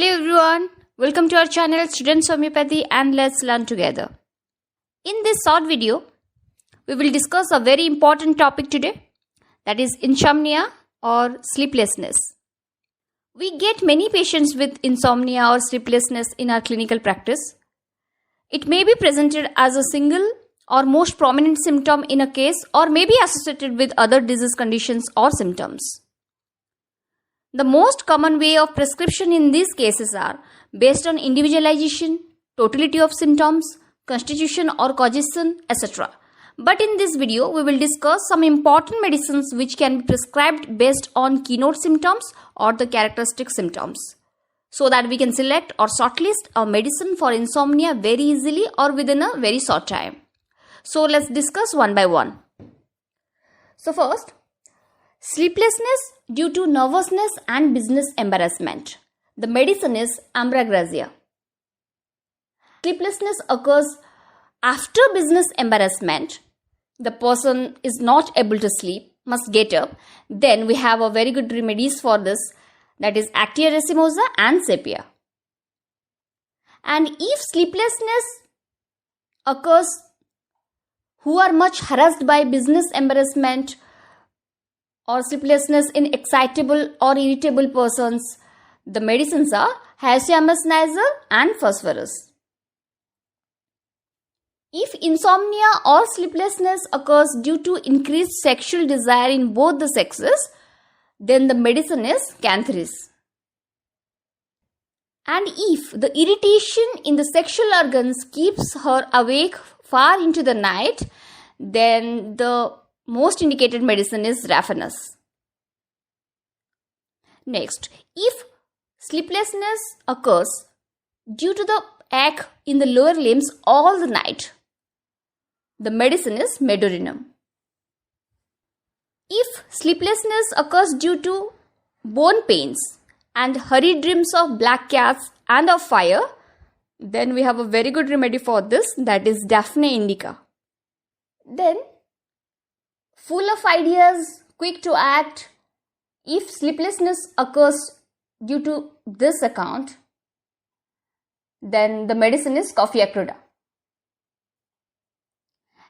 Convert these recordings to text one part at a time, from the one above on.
Hello everyone, welcome to our channel Students of Homeopathy and let's learn together. In this short video, we will discuss a very important topic today, that is insomnia or sleeplessness. We get many patients with insomnia or sleeplessness in our clinical practice. It may be presented as a single or most prominent symptom in a case or may be associated with other disease conditions or symptoms. The most common way of prescription in these cases are based on individualization, totality of symptoms, constitution or causation, etc. But in this video, we will discuss some important medicines which can be prescribed based on keynote symptoms or the characteristic symptoms, so that we can select or shortlist a medicine for insomnia very easily or within a very short time. So let's discuss one by one. So first, sleeplessness due to nervousness and business embarrassment. The medicine is ambrosia. Sleeplessness occurs after business embarrassment. The person is not able to sleep, must get up. Then we have a very good remedies for this, that is Actia racemosa and sepia. And if sleeplessness occurs who are much harassed by business embarrassment or sleeplessness in excitable or irritable persons, the medicines are Hyoscyamus nasal and phosphorus. If insomnia or sleeplessness occurs due to increased sexual desire in both the sexes, then the medicine is Cantharis. And if the irritation in the sexual organs keeps her awake far into the night, then the most indicated medicine is Raphanus. Next, if sleeplessness occurs due to the ache in the lower limbs all the night, the medicine is Medorinum. If sleeplessness occurs due to bone pains and hurried dreams of black cats and of fire, then we have a very good remedy for this, that is Daphne indica. Then, full of ideas, quick to act, if sleeplessness occurs due to this account, then the medicine is Coffea cruda.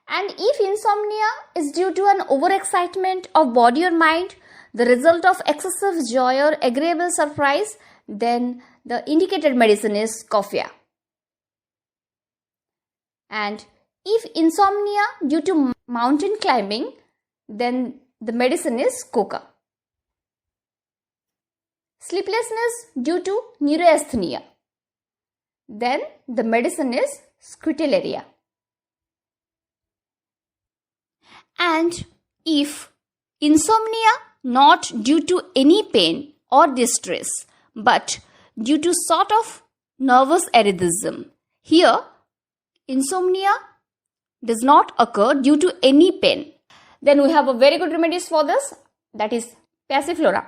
And if insomnia is due to an overexcitement of body or mind, the result of excessive joy or agreeable surprise, then the indicated medicine is Coffea. And if insomnia due to mountain climbing, then the medicine is Coca. Sleeplessness due to neurasthenia, then the medicine is Scutellaria. And if insomnia not due to any pain or distress, but due to sort of nervous erethism, here insomnia does not occur due to any pain, then we have a very good remedies for this, that is Passiflora.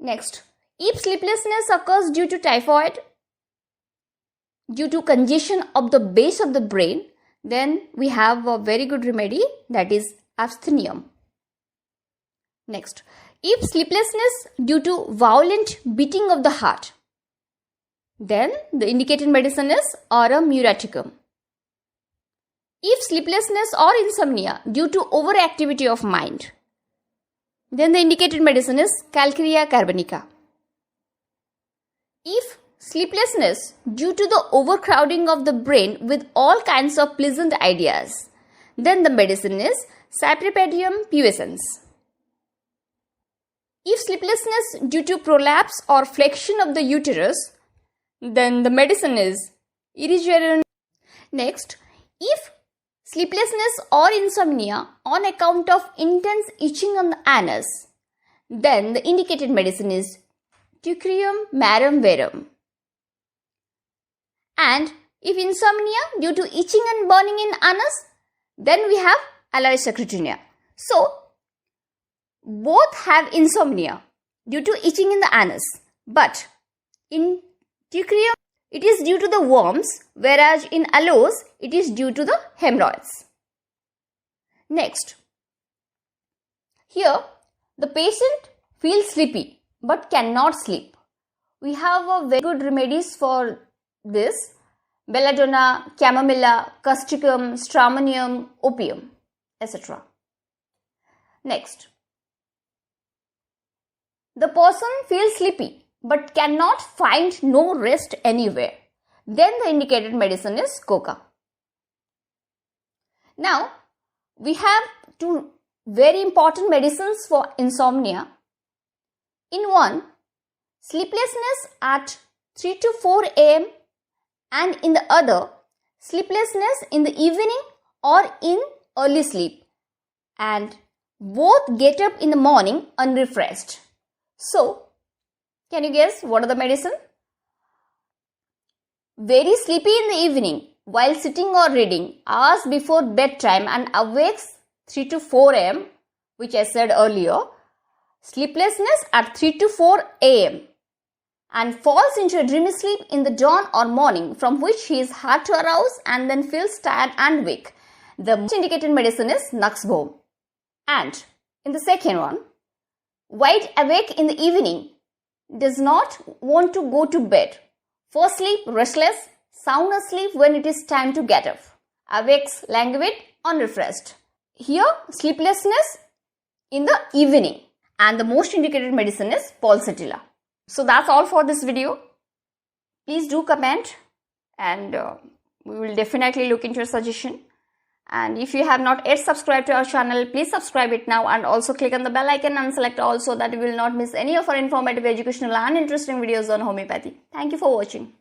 Next, if sleeplessness occurs due to typhoid, due to congestion of the base of the brain, then we have a very good remedy, that is Absthenium. Next, if sleeplessness due to violent beating of the heart, then the indicated medicine is Aurum muraticum. If sleeplessness or insomnia due to overactivity of mind, then the indicated medicine is Calcarea carbonica. If sleeplessness due to the overcrowding of the brain with all kinds of pleasant ideas, then the medicine is Cypripedium pubescens. If sleeplessness due to prolapse or flexion of the uterus, then the medicine is Erigeron. Next, if sleeplessness or insomnia on account of intense itching on the anus, then the indicated medicine is Teucrium marum verum. And if insomnia due to itching and burning in anus, then we have Aloe secretinea. So, both have insomnia due to itching in the anus, but in Teucrium it is due to the worms, whereas in aloes it is due to the hemorrhoids. Next, here the patient feels sleepy but cannot sleep. We have a very good remedies for this: belladonna, chamomilla, causticum, stramonium, opium, etc. Next, the person feels sleepy but cannot find no rest anywhere. Then the indicated medicine is coca. Now, we have two very important medicines for insomnia. In one, sleeplessness at 3 to 4 am, and in the other, sleeplessness in the evening or in early sleep, and both get up in the morning unrefreshed. So, can you guess what are the medicine? Very sleepy in the evening while sitting or reading hours before bedtime and awakes 3 to 4 am, which I said earlier. Sleeplessness at 3 to 4 am and falls into a dreamy sleep in the dawn or morning, from which he is hard to arouse and then feels tired and weak. The most indicated medicine is Nux-Voam. And in the second one, wide awake in the evening, does not want to go to bed, for sleep restless, sound asleep when it is time to get up, awakes languid, unrefreshed. Here, sleeplessness in the evening, and the most indicated medicine is pulsatilla. So that's all for this video. Please do comment, and we will definitely look into your suggestion. And if you have not yet subscribed to our channel, please subscribe it now, and also click on the bell icon and select all, so that you will not miss any of our informative, educational and interesting videos on homeopathy. Thank you for watching.